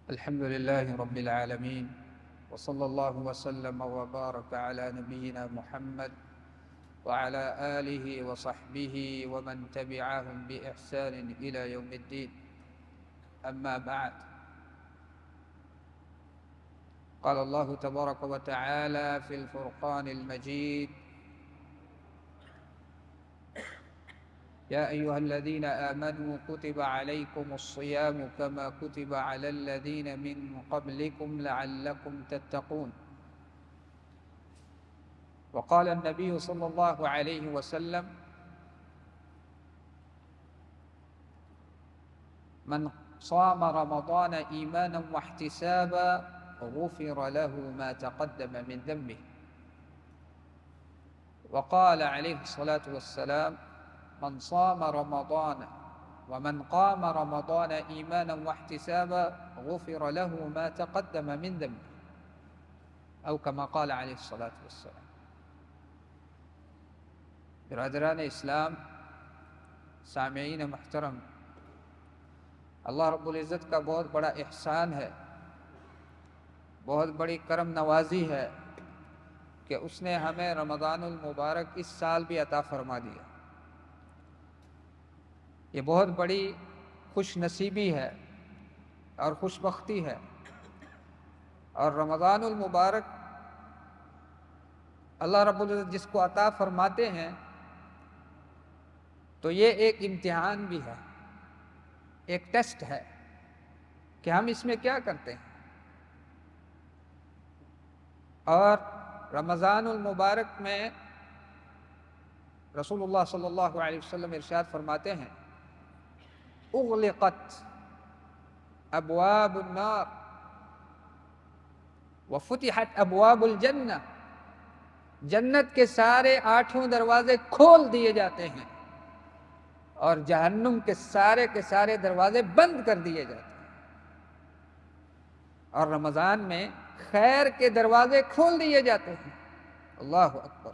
الحمد لله رب العالمين وصلى الله وسلم وبارك على نبينا محمد وعلى آله وصحبه ومن تبعهم بإحسان إلى يوم الدين. أما بعد، قال الله تبارك وتعالى في الفرقان المجيد: يا أيها الذين آمنوا كتب عليكم الصيام كما كتب على الذين من قبلكم لعلكم تتقون. وقال النبي صلى الله عليه وسلم: من صام رمضان إيمانا واحتسابا غفر له ما تقدم من ذنبه. وقال عليه الصلاة والسلام: من صام رمضان ومن قام رمضان إيمانا واحتسابا غفر له ما تقدم من ذنبه، أو كما قال عليه الصلاة والسلام. برادران اسلام، سامعین محترم، اللہ رب العزت کا بہت بڑا احسان ہے، بہت بڑی کرم نوازی ہے کہ اس نے ہمیں رمضان المبارک اس سال بھی عطا فرما دیا۔ یہ بہت بڑی خوش نصیبی ہے اور خوش بختی ہے، اور رمضان المبارک اللہ رب العزت جس کو عطا فرماتے ہیں تو یہ ایک امتحان بھی ہے، ایک ٹیسٹ ہے کہ ہم اس میں کیا کرتے ہیں۔ اور رمضان المبارک میں رسول اللہ صلی اللہ علیہ وسلم ارشاد فرماتے ہیں: اغلقت ابواب النار وفتحت ابواب الجنہ، جنت کے سارے 8 دروازے کھول دیے جاتے ہیں اور جہنم کے سارے دروازے بند کر دیے جاتے ہیں۔ اور رمضان میں خیر کے دروازے کھول دیے جاتے ہیں۔ اللہ اکبر!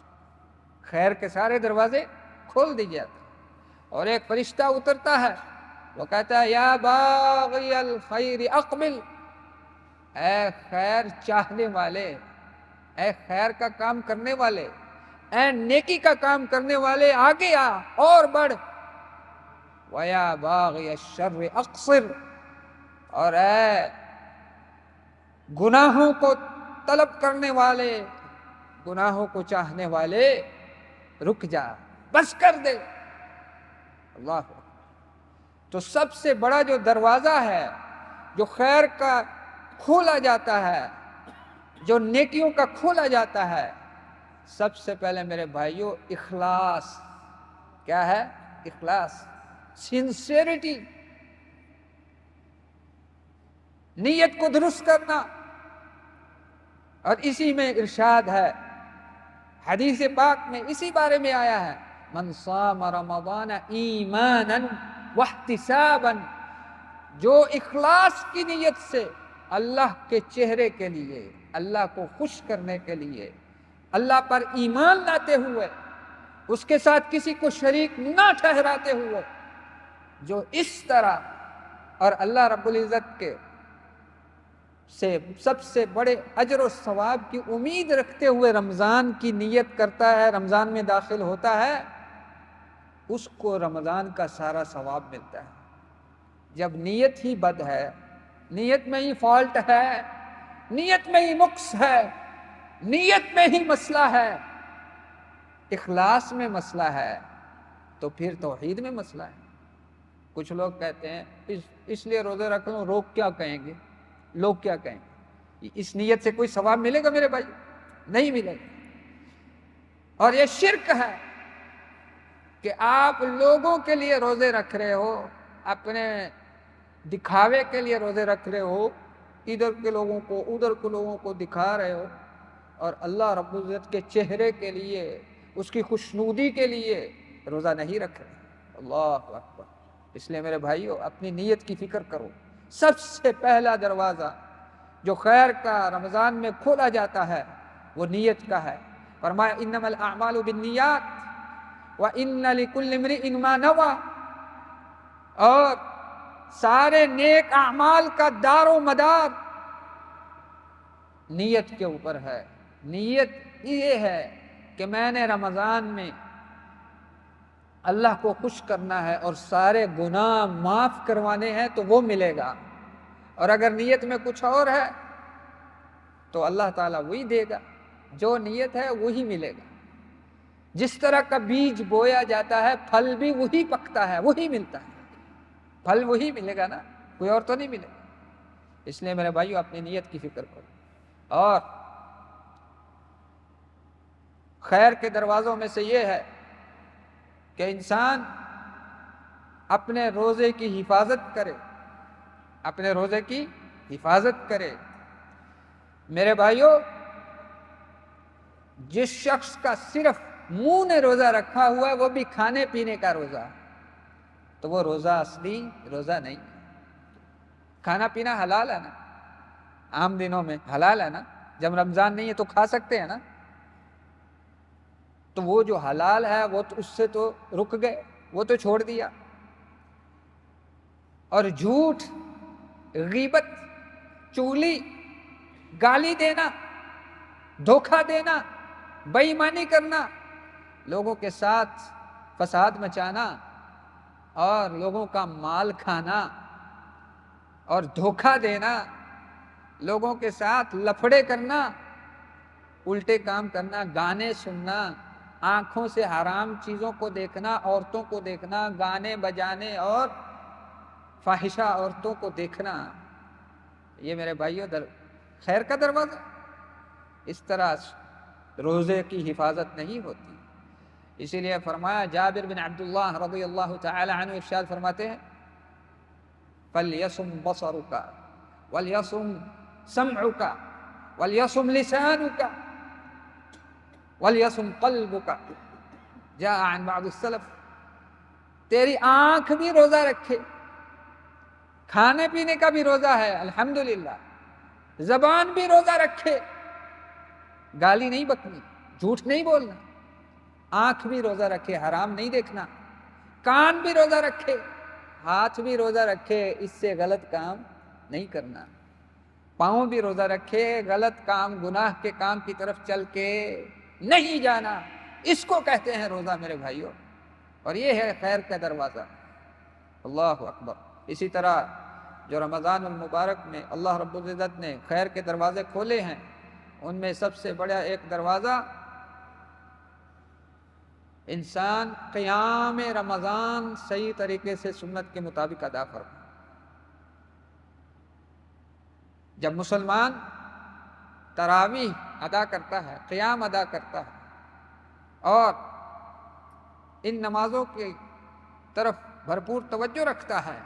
خیر کے سارے دروازے کھول دیے جاتے ہیں، اور ایک فرشتہ اترتا ہے، وہ کہتا ہے: یا باغی الخیر اقبل، اے خیر چاہنے والے، اے خیر کا کام کرنے والے، اے نیکی کا کام کرنے والے، آگے آ اور بڑھ۔ وَيَا بَاغِيَ الشَّرِّ اقصر، اور اے گناہوں کو طلب کرنے والے، گناہوں کو چاہنے والے، رک جا، بس کر دے۔ اللہ اکبر! تو سب سے بڑا جو دروازہ ہے، جو خیر کا کھولا جاتا ہے، جو نیکیوں کا کھولا جاتا ہے، سب سے پہلے میرے بھائیوں اخلاص۔ کیا ہے؟ اخلاص، سنسیریٹی، نیت کو درست کرنا۔ اور اسی میں ارشاد ہے، حدیث پاک میں اسی بارے میں آیا ہے: من صام رمضان ایمانا واحتسابا، جو اخلاص کی نیت سے اللہ کے چہرے کے لیے، اللہ کو خوش کرنے کے لیے، اللہ پر ایمان لاتے ہوئے، اس کے ساتھ کسی کو شریک نہ ٹھہراتے ہوئے، جو اس طرح اور اللہ رب العزت کے سے سب سے بڑے اجر و ثواب کی امید رکھتے ہوئے رمضان کی نیت کرتا ہے، رمضان میں داخل ہوتا ہے، اس کو رمضان کا سارا ثواب ملتا ہے۔ جب نیت ہی بد ہے، نیت میں ہی فالٹ ہے، نیت میں ہی نقص ہے، نیت میں ہی مسئلہ ہے، اخلاص میں مسئلہ ہے، تو پھر توحید میں مسئلہ ہے۔ کچھ لوگ کہتے ہیں اس لیے روزے رکھ لوں، لوگ کیا کہیں گے، لوگ کیا کہیں گے۔ اس نیت سے کوئی ثواب ملے گا میرے بھائی؟ نہیں ملے گا۔ اور یہ شرک ہے کہ آپ لوگوں کے لیے روزے رکھ رہے ہو، اپنے دکھاوے کے لیے روزے رکھ رہے ہو، ادھر کے لوگوں کو ادھر کے لوگوں کو دکھا رہے ہو، اور اللہ رب العزت کے چہرے کے لیے، اس کی خوشنودی کے لیے روزہ نہیں رکھ رہے۔ اللہ اکبر! اس لیے میرے بھائیو اپنی نیت کی فکر کرو۔ سب سے پہلا دروازہ جو خیر کا رمضان میں کھولا جاتا ہے وہ نیت کا ہے۔ فرمایا: انما الاعمال بالنیات وان لکل امرئ ما نوی، اور سارے نیک اعمال کا دار و مدار نیت کے اوپر ہے۔ نیت یہ ہے کہ میں نے رمضان میں اللہ کو خوش کرنا ہے اور سارے گناہ معاف کروانے ہیں تو وہ ملے گا، اور اگر نیت میں کچھ اور ہے تو اللہ تعالیٰ وہی دے گا، جو نیت ہے وہی ملے گا۔ جس طرح کا بیج بویا جاتا ہے پھل بھی وہی پکتا ہے، وہی ملتا ہے، پھل وہی ملے گا نا، کوئی اور تو نہیں ملے گا۔ اس لیے میرے بھائیو اپنی نیت کی فکر کرو، اور خیر کے دروازوں میں سے یہ ہے کہ انسان اپنے روزے کی حفاظت کرے، اپنے روزے کی حفاظت کرے۔ میرے بھائیو، جس شخص کا صرف منہ نے روزہ رکھا ہوا ہے وہ بھی کھانے پینے کا روزہ، تو وہ روزہ اصلی روزہ نہیں ہے۔ کھانا پینا حلال ہے نا، عام دنوں میں حلال ہے نا، جب رمضان نہیں ہے تو کھا سکتے ہیں نا، تو وہ جو حلال ہے وہ تو اس سے تو رک گئے، وہ تو چھوڑ دیا۔ اور جھوٹ، غیبت، چغلی، گالی دینا، دھوکہ دینا، بے ایمانی کرنا، لوگوں کے ساتھ فساد مچانا اور لوگوں کا مال کھانا اور دھوکہ دینا، لوگوں کے ساتھ لفڑے کرنا، الٹے کام کرنا، گانے سننا، آنکھوں سے حرام چیزوں کو دیکھنا، عورتوں کو دیکھنا، گانے بجانے اور فاحشہ عورتوں کو دیکھنا، یہ میرے بھائیوں خیر کا دروازہ۔ اس طرح روزے کی حفاظت نہیں ہوتی۔ اسی لیے فرمایا، جابر بن عبداللہ رضی اللہ تعالی عنہ ارشاد فرماتے ہیں، فَلْيَصُمْ بَصَرُكَ وَلْيَصُمْ سَمْعُكَ وَلْيَصُمْ لِسَانُكَ وَلْيَصُمْ قَلْبُكَ جاء عن بعض السلف، تیری آنکھ بھی روزہ رکھے، کھانے پینے کا بھی روزہ ہے الحمدللہ، زبان بھی روزہ رکھے، گالی نہیں بکنی، جھوٹ نہیں بولنا، آنکھ بھی روزہ رکھے، حرام نہیں دیکھنا، کان بھی روزہ رکھے، ہاتھ بھی روزہ رکھے، اس سے غلط کام نہیں کرنا، پاؤں بھی روزہ رکھے، غلط کام گناہ کے کام کی طرف چل کے نہیں جانا، اس کو کہتے ہیں روزہ میرے بھائیوں، اور یہ ہے خیر کا دروازہ۔ اللہ اکبر۔ اسی طرح جو رمضان المبارک میں اللہ رب العزت نے خیر کے دروازے کھولے ہیں، ان میں سب سے بڑا ایک دروازہ انسان قیام رمضان صحیح طریقے سے سنت کے مطابق ادا فرمائے۔ جب مسلمان تراویح ادا کرتا ہے، قیام ادا کرتا ہے، اور ان نمازوں کی طرف بھرپور توجہ رکھتا ہے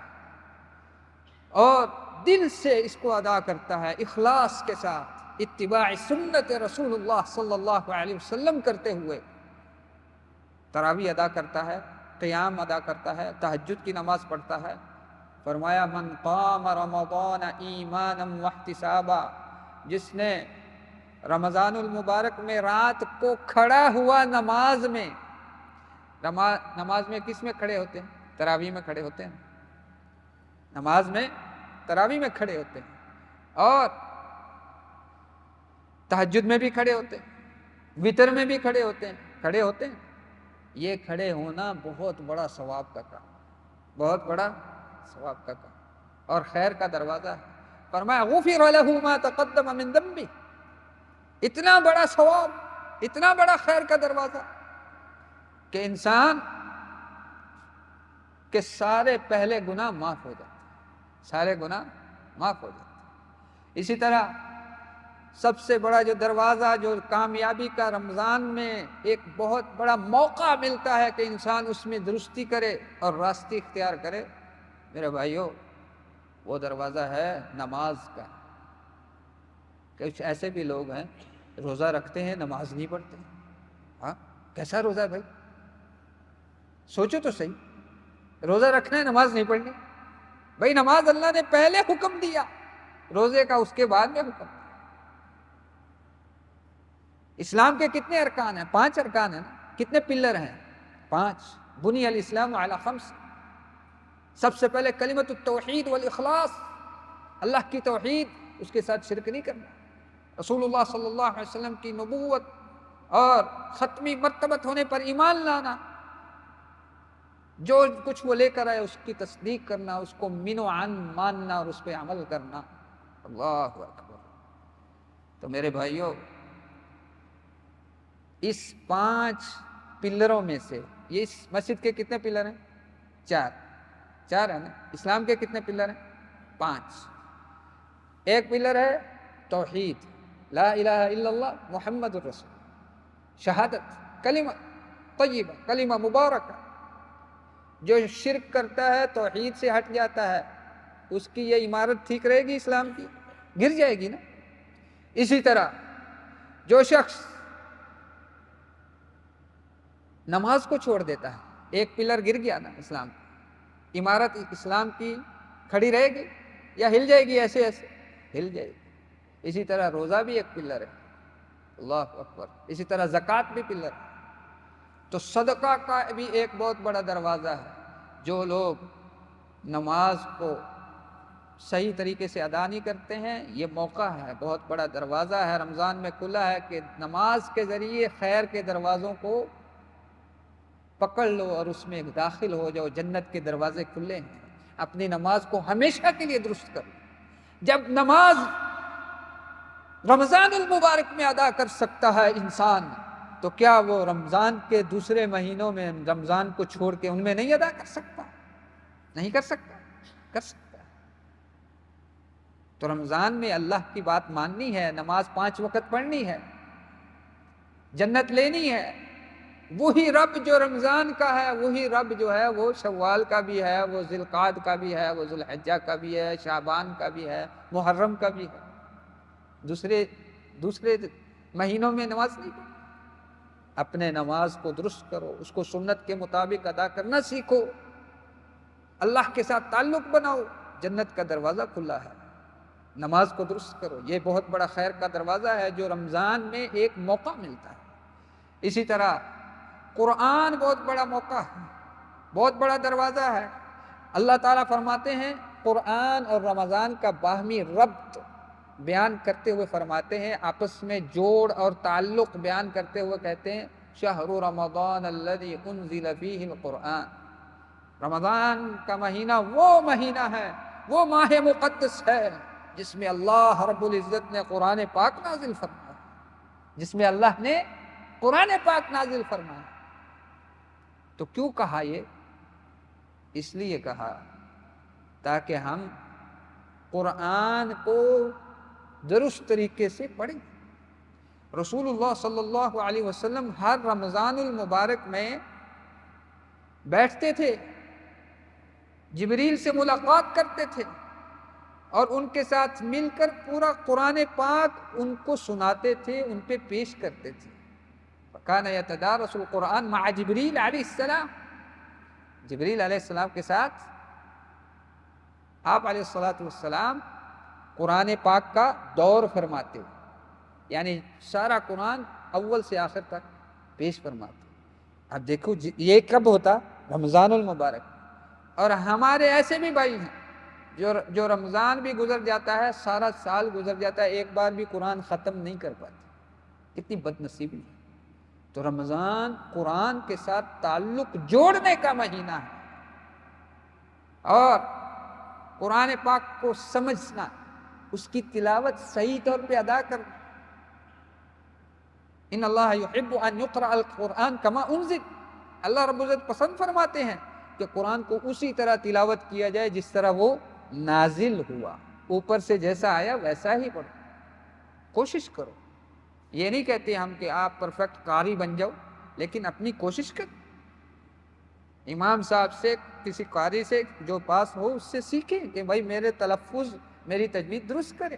اور دل سے اس کو ادا کرتا ہے، اخلاص کے ساتھ اتباع سنت رسول اللہ صلی اللہ علیہ وسلم کرتے ہوئے تراویح ادا کرتا ہے، قیام ادا کرتا ہے، تہجد کی نماز پڑھتا ہے، فرمایا من قام رمضان ایمانا واحتسابا، جس نے رمضان المبارک میں رات کو کھڑا ہوا نماز میں، نماز میں کس میں کھڑے ہوتے ہیں؟ تراویح میں کھڑے ہوتے ہیں، نماز میں تراویح میں کھڑے ہوتے ہیں، اور تہجد میں بھی کھڑے ہوتے ہیں، وتر میں بھی کھڑے ہوتے ہیں، یہ کھڑے ہونا بہت بڑا ثواب کا کام، بہت بڑا ثواب کا کام اور خیر کا دروازہ ہے۔ فرمایا غفر له ما تقدم من ذنبه، اتنا بڑا ثواب، اتنا بڑا خیر کا دروازہ کہ انسان کے سارے پہلے گناہ معاف ہو جاتے ہیں، سارے گناہ معاف ہو جاتے ہیں۔ اسی طرح سب سے بڑا جو دروازہ، جو کامیابی کا رمضان میں ایک بہت بڑا موقع ملتا ہے کہ انسان اس میں درستی کرے اور راستی اختیار کرے، میرے بھائیوں، وہ دروازہ ہے نماز کا۔ کچھ ایسے بھی لوگ ہیں روزہ رکھتے ہیں، نماز نہیں پڑھتے۔ ہاں، کیسا روزہ ہے بھائی؟ سوچو تو صحیح، روزہ رکھنا ہے، نماز نہیں پڑھنی؟ بھائی نماز اللہ نے پہلے حکم دیا روزے کا، اس کے بعد میں حکم دیا۔ اسلام کے کتنے ارکان ہیں؟ 5 ارکان ہیں نا؟ کتنے پلر ہیں؟ 5۔ بنی الاسلام علی 5، سب سے پہلے کلمۃ التوحید والاخلاص، اللہ کی توحید، اس کے ساتھ شرک نہیں کرنا، رسول اللہ صلی اللہ علیہ وسلم کی نبوت اور ختمی مرتبت ہونے پر ایمان لانا، جو کچھ وہ لے کر آئے اس کی تصدیق کرنا، اس کو من و عن ماننا اور اس پہ عمل کرنا۔ اللہ اکبر۔ تو میرے بھائیوں، اس 5 پلروں میں سے، یہ اس مسجد کے کتنے پلر ہیں؟ 4 ہیں نا؟ اسلام کے کتنے پلر ہیں؟ 5۔ ایک پلر ہے توحید، لا الہ الا اللہ محمد الرسول، شہادت، کلمہ طیبہ، کلمہ مبارکہ۔ جو شرک کرتا ہے، توحید سے ہٹ جاتا ہے، اس کی یہ عمارت ٹھیک رہے گی اسلام کی؟ گر جائے گی نا۔ اسی طرح جو شخص نماز کو چھوڑ دیتا ہے، ایک پلر گر گیا نا اسلام کی، عمارت اسلام کی کھڑی رہے گی یا ہل جائے گی؟ ایسے ایسے ہل جائے گی۔ اسی طرح روزہ بھی ایک پلر ہے، اللہ اکبر۔ اسی طرح زکوٰۃ بھی پلر ہے۔ تو صدقہ کا بھی ایک بہت بڑا دروازہ ہے۔ جو لوگ نماز کو صحیح طریقے سے ادا نہیں کرتے ہیں، یہ موقع ہے، بہت بڑا دروازہ ہے، رمضان میں کھلا ہے کہ نماز کے ذریعے خیر کے دروازوں کو پکڑ لو اور اس میں داخل ہو جاؤ۔ جنت کے دروازے کھلے ہیں، اپنی نماز کو ہمیشہ کے لیے درست کرو۔ جب نماز رمضان المبارک میں ادا کر سکتا ہے انسان، تو کیا وہ رمضان کے دوسرے مہینوں میں رمضان کو چھوڑ کے ان میں نہیں ادا کر سکتا؟ نہیں کر سکتا؟ کر سکتا ہے۔ تو رمضان میں اللہ کی بات ماننی ہے، نماز 5 وقت پڑھنی ہے، جنت لینی ہے۔ وہی رب جو رمضان کا ہے، وہی رب جو ہے وہ شوال کا بھی ہے، وہ ذی القعد کا بھی ہے، وہ ذو الحجہ کا بھی ہے، شعبان کا بھی ہے، محرم کا بھی ہے۔ دوسرے مہینوں میں نماز نہیں پڑھو۔ اپنے نماز کو درست کرو، اس کو سنت کے مطابق ادا کرنا سیکھو، اللہ کے ساتھ تعلق بناؤ، جنت کا دروازہ کھلا ہے۔ نماز کو درست کرو، یہ بہت بڑا خیر کا دروازہ ہے جو رمضان میں ایک موقع ملتا ہے۔ اسی طرح قرآن بہت بڑا موقع ہے، بہت بڑا دروازہ ہے۔ اللہ تعالیٰ فرماتے ہیں، قرآن اور رمضان کا باہمی ربط بیان کرتے ہوئے فرماتے ہیں، آپس میں جوڑ اور تعلق بیان کرتے ہوئے کہتے ہیں، شہر رمضان الذی انزل فیہ القرآن۔ رمضان کا مہینہ وہ مہینہ ہے، وہ ماہ مقدس ہے جس میں اللہ رب العزت نے قرآن پاک نازل فرمایا، جس میں اللہ نے قرآن پاک نازل فرمایا۔ تو کیوں کہا یہ؟ اس لیے کہا تاکہ ہم قرآن کو درست طریقے سے پڑھیں۔ رسول اللہ صلی اللہ علیہ وسلم ہر رمضان المبارک میں بیٹھتے تھے، جبریل سے ملاقات کرتے تھے اور ان کے ساتھ مل کر پورا قرآن پاک ان کو سناتے تھے، ان پہ پیش کرتے تھے۔ فَكَانَ يَتَدَارَسُ الْقُرْآنَ مَعَ جبریل علیہ السلام۔ جبریل علیہ السلام کے ساتھ آپ علیہ السلام قرآن پاک کا دور فرماتے، یعنی سارا قرآن اول سے آخر تک پیش فرماتے۔ اب دیکھو یہ کب ہوتا؟ رمضان المبارک۔ اور ہمارے ایسے بھی بھائی ہیں جو رمضان بھی گزر جاتا ہے، سارا سال گزر جاتا ہے، ایک بار بھی قرآن ختم نہیں کر پاتے۔ کتنی بد نصیبی ہے۔ تو رمضان قرآن کے ساتھ تعلق جوڑنے کا مہینہ ہے، اور قرآن پاک کو سمجھنا، اس کی تلاوت صحیح طور پہ ادا کرنا۔ ان اللہ یحب ان یقرأ القرآن کما انزل۔ اللہ رب العزت پسند فرماتے ہیں کہ قرآن کو اسی طرح تلاوت کیا جائے جس طرح وہ نازل ہوا، اوپر سے جیسا آیا ویسا ہی پڑھو، کوشش کرو۔ یہ نہیں کہتے ہم کہ آپ پرفیکٹ قاری بن جاؤ، لیکن اپنی کوشش کر۔ امام صاحب سے، کسی قاری سے جو پاس ہو، اس سے سیکھیں کہ بھائی میرے تلفظ، میری تجوید درست کرے،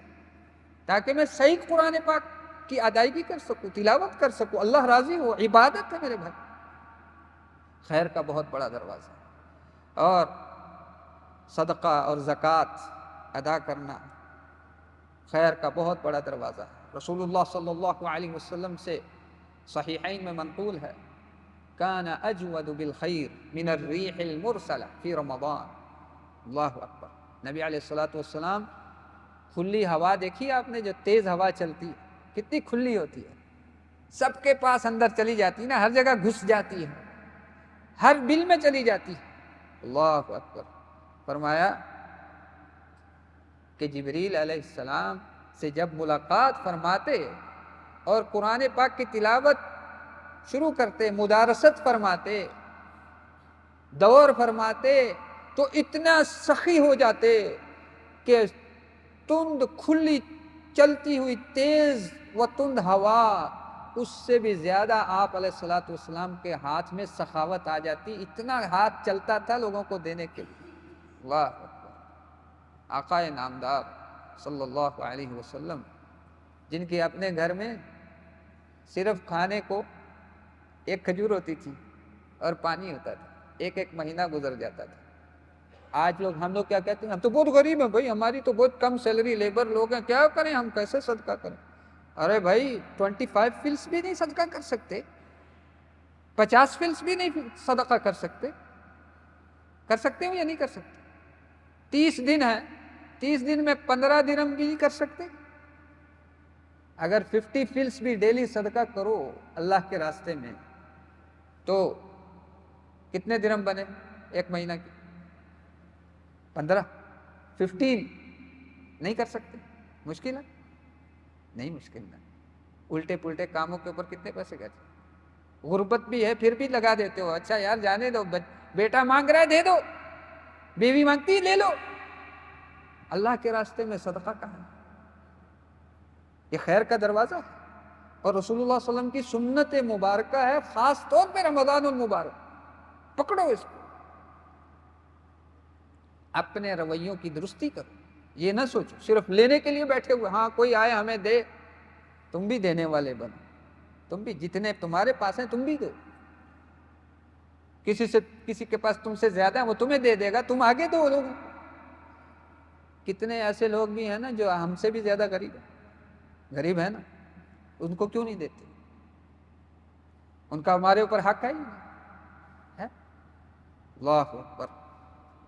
تاکہ میں صحیح قرآن پاک کی ادائیگی کر سکوں، تلاوت کر سکوں، اللہ راضی ہو۔ عبادت ہے میرے بھائی، خیر کا بہت بڑا دروازہ ہے۔ اور صدقہ اور زکوٰۃ ادا کرنا خیر کا بہت بڑا دروازہ ہے۔ رسول اللہ صلی اللہ علیہ وسلم سے صحیحین میں منقول ہے، کان اجود بالخیر من الریح المرسلہ فی رمضان۔ اللہ اکبر. نبی علیہ الصلوۃ والسلام کھلی ہوا دیکھی آپ نے, جو تیز ہوا چلتی ہے کتنی کھلی ہوتی ہے, سب کے پاس اندر چلی جاتی ہے نا, ہر جگہ گھس جاتی ہے, ہر دل میں چلی جاتی ہے. اللہ اکبر. فرمایا کہ جبریل علیہ السلام سے جب ملاقات فرماتے اور قرآن پاک کی تلاوت شروع کرتے, مدارست فرماتے, دور فرماتے, تو اتنا سخی ہو جاتے کہ تند کھلی چلتی ہوئی تیز و تند ہوا اس سے بھی زیادہ آپ علیہ الصلوۃ والسلام کے ہاتھ میں سخاوت آ جاتی, اتنا ہاتھ چلتا تھا لوگوں کو دینے کے لیے. اللہ اکبر. آقا نامدار صلی اللہ علیہ وسلم, جن کے اپنے گھر میں صرف کھانے کو ایک کھجور ہوتی تھی اور پانی ہوتا تھا, ایک ایک مہینہ گزر جاتا تھا. آج ہم لوگ کیا کہتے ہیں, ہم تو بہت غریب ہیں بھائی, ہماری تو بہت کم سیلری, لیبر لوگ ہیں, کیا کریں ہم, کیسے صدقہ کریں؟ ارے بھائی 25 فلس بھی نہیں صدقہ کر سکتے, 50 فلس بھی نہیں صدقہ کر سکتے. کر سکتے ہو یا نہیں کر سکتے؟ 30 دن ہے, 30 دن میں 15 درہم بھی نہیں کر سکتے. اگر 50 فلس بھی ڈیلی صدقہ کرو اللہ کے راستے میں تو کتنے درہم بنے ایک مہینہ کی؟ 15 15 نہیں کر سکتے. مشکل ہے؟ نہیں مشکل ہے. الٹے پلٹے کاموں کے اوپر کتنے پیسے گئے. غربت بھی ہے پھر بھی لگا دیتے ہو, اچھا یار جانے دو, بیٹا مانگ رہا ہے دے دو, بیوی مانگتی لے لو. اللہ کے راستے میں صدقہ کہاں ہے؟ یہ خیر کا دروازہ ہے اور رسول اللہ صلی اللہ علیہ وسلم کی سنت مبارکہ ہے, خاص طور پہ رمضان المبارک. پکڑو اس کو, اپنے رویوں کی درستی کرو. یہ نہ سوچو صرف لینے کے لیے بیٹھے ہوئے, ہاں کوئی آئے ہمیں دے, تم بھی دینے والے بنو. تم بھی جتنے تمہارے پاس ہیں تم بھی دو. کسی کے پاس تم سے زیادہ ہے وہ تمہیں دے دے گا, تم آگے دو لوگوں. کتنے ایسے لوگ بھی ہیں نا جو ہم سے بھی زیادہ غریب ہے نا, ان کو کیوں نہیں دیتے؟ ان کا ہمارے اوپر حق ہے ہی نہیں. اللہ اکبر.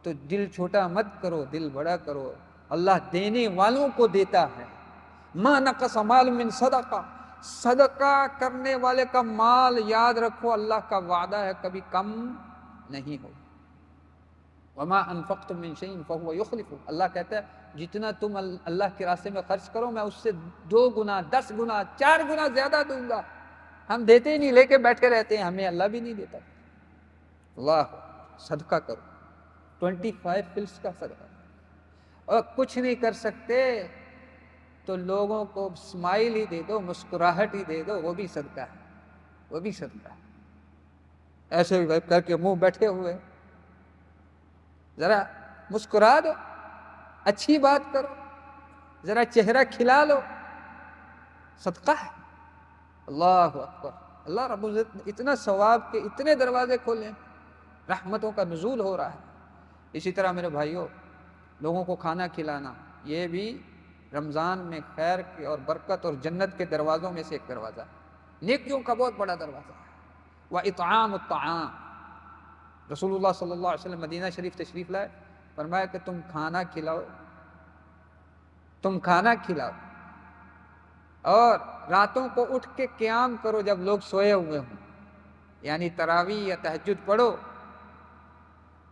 تو دل چھوٹا مت کرو, دل بڑا کرو. اللہ دینے والوں کو دیتا ہے. ما نقص مال من صدقہ, صدقہ کرنے والے کا مال یاد رکھو اللہ کا وعدہ ہے کبھی کم نہیں ہو. وما انفقتم من شيء فهو يخلفه. اللہ کہتا ہے جتنا تم اللہ کے راستے میں خرچ کرو میں اس سے 2 گنا 10 گنا 4 گنا زیادہ دوں گا. ہم دیتے ہی نہیں, لے کے بیٹھے رہتے ہیں, ہمیں اللہ بھی نہیں دیتا. اللہ صدقہ کرو, 25 فلس کا صدقہ. اور کچھ نہیں کر سکتے تو لوگوں کو اسمائل ہی دے دو, مسکراہٹ ہی دے دو, وہ بھی صدقہ ہے, وہ بھی صدقہ ہے. ایسے کر کے منہ بیٹھے ہوئے, ذرا مسکرا دو, اچھی بات کرو, ذرا چہرہ کھلا لو, صدقہ ہے. اللہ اکبر. اللہ رب العزت اتنا ثواب کے اتنے دروازے کھولے, رحمتوں کا نزول ہو رہا ہے. اسی طرح میرے بھائیوں, لوگوں کو کھانا کھلانا یہ بھی رمضان میں خیر کی اور برکت اور جنت کے دروازوں میں سے ایک دروازہ ہے, نیکیوں کا بہت بڑا دروازہ ہے. وَإِطْعَامُ الطَّعَامِ. رسول اللہ صلی اللہ علیہ وسلم مدینہ شریف تشریف لائے, فرمایا کہ تم کھانا کھلاؤ, تم کھانا کھلاؤ اور راتوں کو اٹھ کے قیام کرو جب لوگ سوئے ہوئے ہوں, یعنی تراویح یا تہجد پڑھو.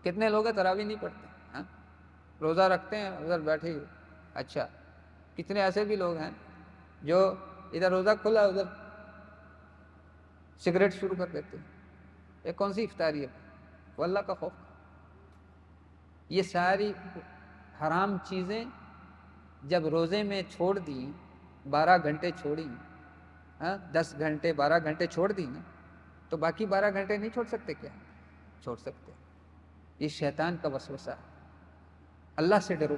کتنے لوگ ہیں تراویح نہیں پڑھتے, ہاں روزہ رکھتے ہیں ادھر بیٹھے ہوئے. اچھا کتنے ایسے بھی لوگ ہیں جو ادھر روزہ کھلا ادھر سگریٹ شروع کر دیتے ہیں. یہ کون سی افطاری ہے؟ وہ اللہ کا خوف. یہ ساری حرام چیزیں جب روزے میں چھوڑ دی, 12 گھنٹے چھوڑی, 10 گھنٹے 12 گھنٹے چھوڑ دی نا, تو باقی 12 گھنٹے نہیں چھوڑ سکتے کیا؟ چھوڑ سکتے. یہ شیطان کا وسوسہ ہے. اللہ سے ڈرو,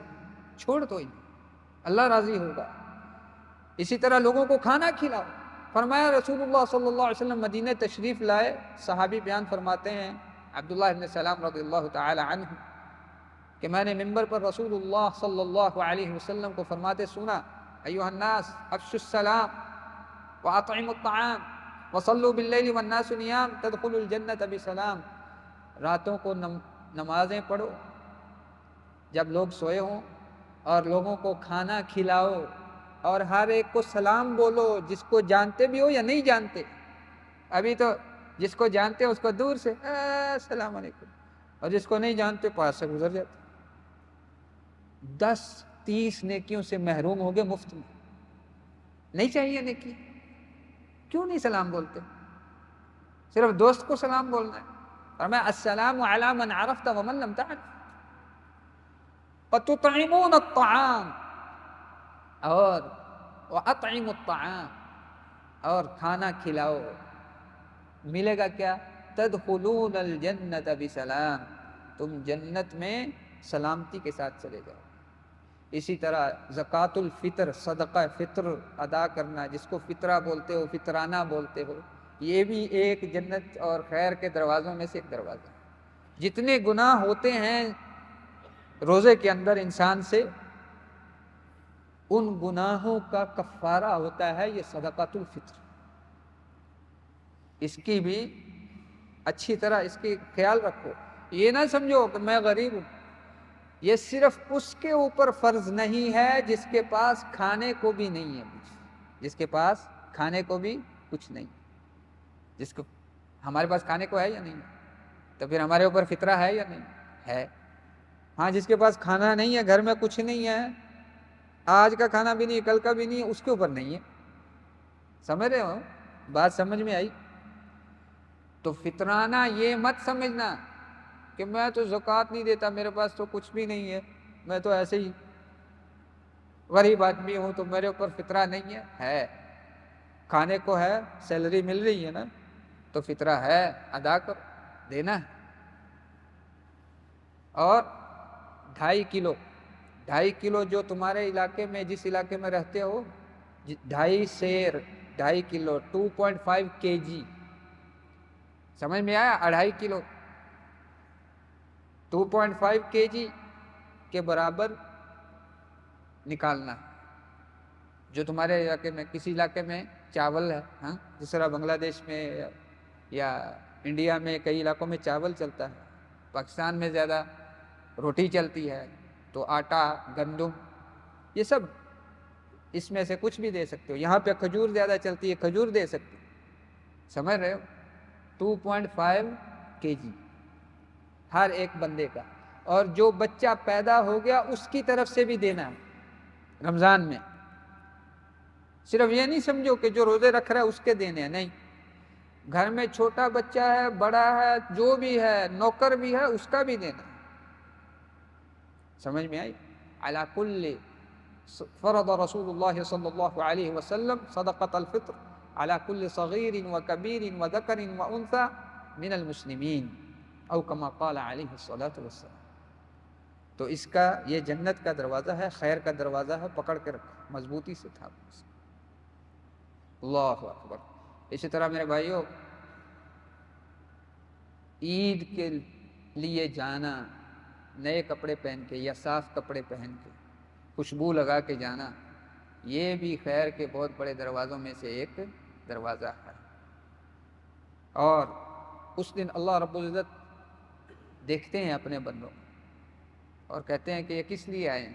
چھوڑ دو, اللہ راضی ہوگا. اسی طرح لوگوں کو کھانا کھلاؤ. فرمایا رسول اللہ صلی اللہ علیہ وسلم مدینہ تشریف لائے, صحابی بیان فرماتے ہیں عبداللہ ابن سلام رضی اللہ تعالی عنہ کہ میں نے ممبر پر رسول اللہ صلی اللہ علیہ وسلم کو فرماتے سنا, ایھا الناس افشوا السلام واطعموا الطعام وصلوا باللیل والناس نیام تدخلوا الجنۃ بسلام. راتوں کو نمازیں پڑھو, جب لوگ سوئے ہوں اور لوگوں کو کھانا کھلاؤ اور ہر ایک کو سلام بولو، جس کو جانتے بھی ہو یا نہیں جانتے. ابھی تو جس کو جانتے ہیں اس کو دور سے السلام علیکم، اور جس کو نہیں جانتے پاس سے گزر جاتے. 10-30 نیکیوں سے محروم ہو گئے مفت میں. نہیں چاہیے نیکی؟ کیوں نہیں سلام بولتے؟ صرف دوست کو سلام بولنا ہے. اور میں السلام علی من عرفت ومن لم تعرف. وتطعمون الطعام، اور واطعموا الطعام، اور کھانا کھلاؤ. ملے گا کیا؟ تدخلون الجنت بسلام، تم جنت میں سلامتی کے ساتھ چلے جاؤ. اسی طرح زکوٰۃ الفطر، صدقہ فطر ادا کرنا، جس کو فطرہ بولتے ہو، فطرانہ بولتے ہو، یہ بھی ایک جنت اور خیر کے دروازوں میں سے ایک دروازہ. جتنے گناہ ہوتے ہیں روزے کے اندر انسان سے، ان گناہوں کا کفارہ ہوتا ہے یہ صدقۃ الفطر. اس کی بھی اچھی طرح اس کی خیال رکھو. یہ نہ سمجھو کہ میں غریب ہوں. یہ صرف اس کے اوپر فرض نہیں ہے جس کے پاس کھانے کو بھی نہیں ہے کچھ. جس کے پاس کھانے کو بھی کچھ نہیں، جس کو ہمارے پاس کھانے کو ہے یا نہیں، تو پھر ہمارے اوپر فطرہ ہے یا نہیں ہے. ہاں جس کے پاس کھانا نہیں ہے، گھر میں کچھ نہیں ہے، آج کا کھانا بھی نہیں، کل کا بھی نہیں، اس کے اوپر نہیں ہے. سمجھ رہے ہو بات؟ سمجھ میں آئی؟ تو فطرانہ یہ مت سمجھنا کہ میں تو زکوٰۃ نہیں دیتا، میرے پاس تو کچھ بھی نہیں ہے، میں تو ایسے ہی غریب آدمی ہوں تو میرے اوپر فطرہ نہیں ہے. ہے، کھانے کو ہے، سیلری مل رہی ہے نا، تو فطرہ ہے، ادا کر دینا. اور 2.5 کلو جو تمہارے علاقے میں، جس علاقے میں رہتے ہو، 2.5 سیر، 2.5 کلو 2.5 kg، سمجھ میں آیا؟ 2.5 کلو 2.5 kg کے برابر نکالنا. جو تمہارے علاقے میں، کسی علاقے میں چاول ہے، ہاں جس طرح بنگلہ دیش میں یا انڈیا میں کئی علاقوں میں چاول چلتا ہے، پاکستان میں زیادہ روٹی چلتی ہے، تو آٹا، گندم، یہ سب اس میں سے کچھ بھی دے سکتے ہو. یہاں پہ کھجور زیادہ چلتی ہے، کھجور دے سکتے ہو. سمجھ رہے ہو؟ 2.5 kg ہر ایک بندے کا. اور جو بچہ پیدا ہو گیا اس کی طرف سے بھی دینا ہے رمضان میں. صرف یہ نہیں سمجھو کہ جو روزے رکھ رہا ہے اس کے دینے ہیں، نہیں. گھر میں چھوٹا بچہ ہے، بڑا ہے، جو بھی ہے، نوکر بھی ہے، اس کا بھی دینا. سمجھ میں آئی؟ علی کل فرض رسول اللہ صلی اللہ علیہ وسلم صدقۃ الفطر علی کل صغیر و کبیر و ذکر و انثی من المسلمین، او کما قال علیہ الصلاۃ والسلام. تو اس کا یہ جنت کا دروازہ ہے، خیر کا دروازہ ہے، پکڑ کے رکھو، مضبوطی سے تھامو. اللہ اکبر. اسی طرح میرے بھائیوں، عید کے لیے جانا نئے کپڑے پہن کے یا صاف کپڑے پہن کے، خوشبو لگا کے جانا، یہ بھی خیر کے بہت بڑے دروازوں میں سے ایک دروازہ ہے. اور اس دن اللہ رب العزت دیکھتے ہیں اپنے بندوں اور کہتے ہیں کہ یہ کس لیے آئے ہیں؟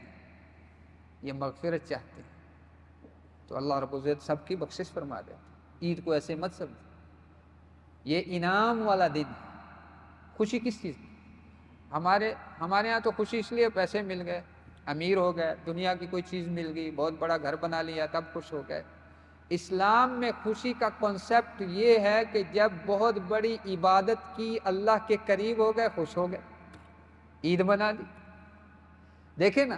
یہ مغفرت چاہتے ہیں. تو اللہ رب العزت سب کی بخشش فرما دے. عید کو ایسے مت سمجھ، یہ انعام والا دن. خوشی کس چیز کی؟ ہمارے یہاں تو خوشی اس لیے پیسے مل گئے، امیر ہو گئے، دنیا کی کوئی چیز مل گئی، بہت بڑا گھر بنا لیا، تب خوش ہو گئے. اسلام میں خوشی کا کنسیپٹ یہ ہے کہ جب بہت بڑی عبادت کی، اللہ کے قریب ہو گئے، خوش ہو گئے، عید بنا دی. دیکھیں نا،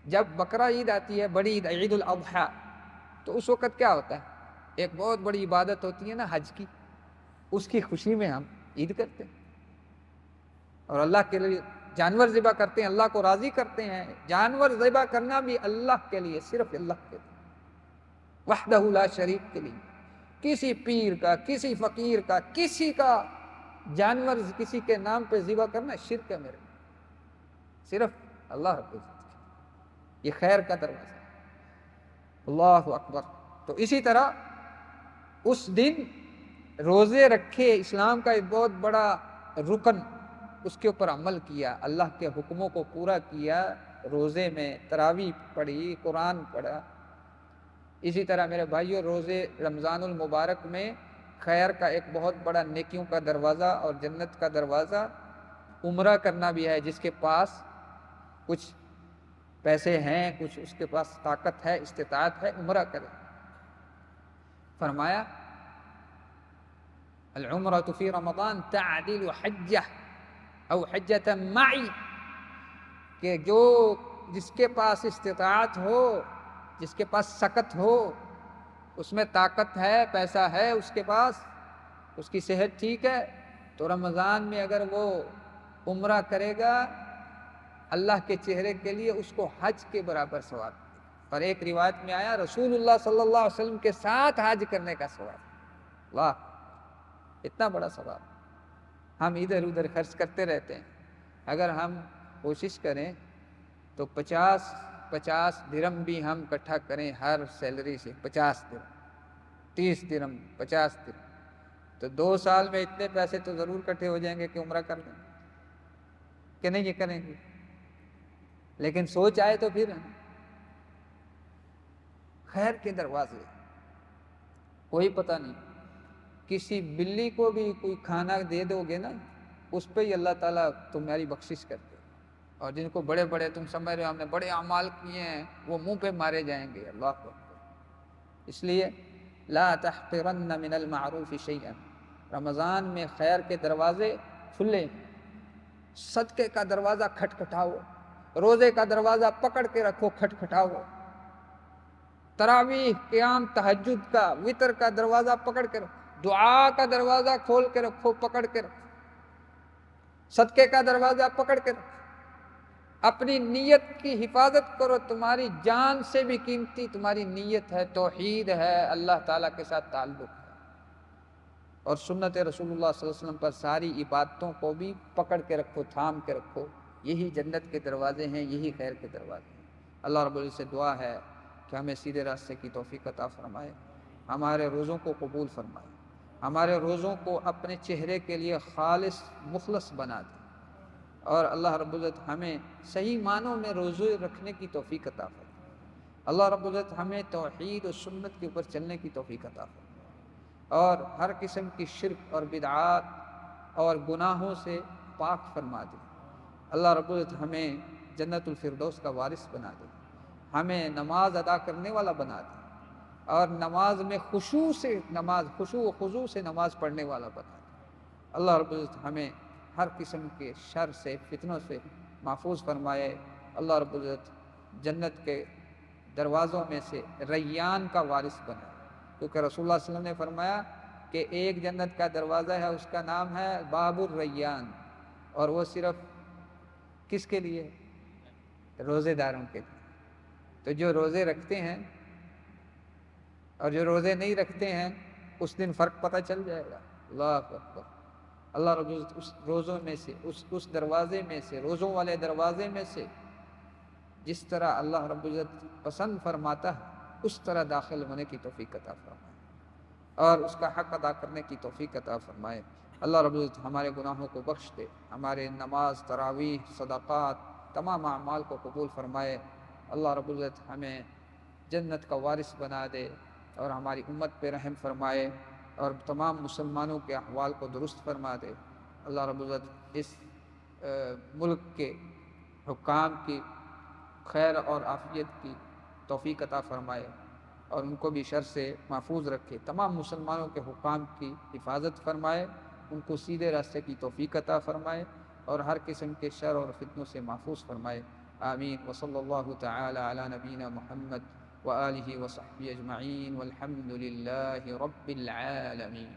جب بقرہ عید آتی ہے، بڑی عید، عید الاضحیٰ، تو اس وقت کیا ہوتا ہے؟ ایک بہت بڑی عبادت ہوتی ہے نا حج کی، اس کی خوشی میں ہم عید کرتے ہیں اور اللہ کے لیے جانور ذبح کرتے ہیں، اللہ کو راضی کرتے ہیں. جانور ذبح کرنا بھی اللہ کے لیے، صرف اللہ کے لیے، وحدہ لا شریک کے لیے. کسی پیر کا، کسی فقیر کا، کسی کا جانور کسی کے نام پہ ذبح کرنا شرک ہے میرے. صرف اللہ رب العزت. یہ خیر کا دروازہ. اللہ اکبر. تو اسی طرح اس دن روزے رکھے، اسلام کا ایک بہت بڑا رکن اس کے اوپر عمل کیا، اللہ کے حکموں کو پورا کیا، روزے میں تراویح پڑھی، قرآن پڑھا۔ اسی طرح میرے بھائیوں، روزے رمضان المبارک میں خیر کا ایک بہت بڑا نیکیوں کا دروازہ اور جنت کا دروازہ عمرہ کرنا بھی ہے۔ جس کے پاس کچھ پیسے ہیں، کچھ اس کے پاس طاقت ہے، استطاعت ہے، عمرہ کرے۔ فرمایا العمرۃ فی رمضان تعدل حجہ او حجۃ معی، کہ جس کے پاس استطاعت ہو، جس کے پاس سکت ہو، اس میں طاقت ہے، پیسہ ہے اس کے پاس، اس کی صحت ٹھیک ہے، تو رمضان میں اگر وہ عمرہ کرے گا، اللہ کے چہرے کے لیے اس کو حج کے برابر ثواب۔ اور ایک روایت میں آیا رسول اللہ صلی اللہ علیہ وسلم کے ساتھ حج کرنے کا ثواب۔ واہ، اتنا بڑا ثواب! ہم ادھر ادھر خرچ کرتے رہتے ہیں۔ اگر ہم کوشش کریں تو 50 درہم بھی ہم اکٹھا کریں ہر سیلری سے، 50 درہم، 30 درہم، 50 درہم، تو 2 سال میں اتنے پیسے تو ضرور اکٹھے ہو جائیں گے کہ عمرہ کر لیں کہ نہیں؟ یہ کریں گے، لیکن سوچ آئے تو پھر خیر کے دروازے، کوئی پتہ نہیں، کسی بلی کو بھی کوئی کھانا دے دو گے نا، اس پہ ہی اللہ تعالیٰ تمہاری بخشش کرتے۔ اور جن کو بڑے بڑے تم سمجھ رہے ہو ہم نے بڑے اعمال کیے ہیں، وہ منہ پہ مارے جائیں گے۔ اللہ اکبر! اس لیے لا تحقرن من المعروف شیئا، رمضان میں خیر کے دروازے کھلے، صدقے کا دروازہ کھٹکھٹاؤ، روزے کا دروازہ پکڑ کے رکھو، کھٹکھٹاؤ، تراویح، قیام، تہجد کا، وتر کا دروازہ پکڑ کے رکھو، دعا کا دروازہ کھول کے رکھو، پکڑ کے رکھو، صدقے کا دروازہ پکڑ کے رکھو، اپنی نیت کی حفاظت کرو، تمہاری جان سے بھی قیمتی تمہاری نیت ہے، توحید ہے، اللہ تعالیٰ کے ساتھ تعلق ہے، اور سنت رسول اللہ صلی اللہ علیہ وسلم پر ساری عبادتوں کو بھی پکڑ کے رکھو، تھام کے رکھو۔ یہی جنت کے دروازے ہیں، یہی خیر کے دروازے ہیں۔ اللہ رب العزت سے دعا ہے کہ ہمیں سیدھے راستے کی توفیق عطا فرمائے، ہمارے روزوں کو قبول فرمائے، ہمارے روزوں کو اپنے چہرے کے لیے خالص مخلص بنا دے، اور اللہ رب العزت ہمیں صحیح معنوں میں روزے رکھنے کی توفیق عطا فرمائے۔ اللہ رب العزت ہمیں توحید و سنت کے اوپر چلنے کی توفیق عطا فرمائے، اور ہر قسم کی شرک اور بدعات اور گناہوں سے پاک فرما دے۔ اللہ رب العزت ہمیں جنت الفردوس کا وارث بنا دے، ہمیں نماز ادا کرنے والا بنا دے، اور نماز میں خشوع و خضوع سے نماز پڑھنے والا بنا دے۔ اللہ رب العزت ہمیں ہر قسم کے شر سے، فتنوں سے محفوظ فرمائے۔ اللہ رب العزت جنت کے دروازوں میں سے ریان کا وارث بنائے، کیونکہ رسول اللہ صلی اللہ علیہ وسلم نے فرمایا کہ ایک جنت کا دروازہ ہے، اس کا نام ہے باب الریان، اور وہ صرف کس کے لیے؟ روزے داروں کے لیے۔ تو جو روزے رکھتے ہیں اور جو روزے نہیں رکھتے ہیں، اس دن فرق پتہ چل جائے گا۔ اللہ اکبر! اللہ رب العزت اس روزوں میں سے، اس دروازے میں سے، روزوں والے دروازے میں سے جس طرح اللہ رب العزت پسند فرماتا ہے اس طرح داخل ہونے کی توفیق عطا فرمائے، اور اس کا حق ادا کرنے کی توفیق عطا فرمائے۔ اللہ رب العزت ہمارے گناہوں کو بخش دے، ہمارے نماز، تراویح، صدقات، تمام اعمال کو قبول فرمائے۔ اللہ رب العزت ہمیں جنت کا وارث بنا دے، اور ہماری امت پہ رحم فرمائے، اور تمام مسلمانوں کے احوال کو درست فرما دے۔ اللہ رب العزت اس ملک کے حکام کی خیر اور عافیت کی توفیق عطا فرمائے، اور ان کو بھی شر سے محفوظ رکھے۔ تمام مسلمانوں کے حکام کی حفاظت فرمائے، ان کو سیدھے راستے کی توفیق عطا فرمائے، اور ہر قسم کے شر اور فتنوں سے محفوظ فرمائے۔ آمین۔ وصلی اللہ تعالی علی نبینا محمد وآلہ وصحبہ اجمعین، والحمد للہ رب العالمین۔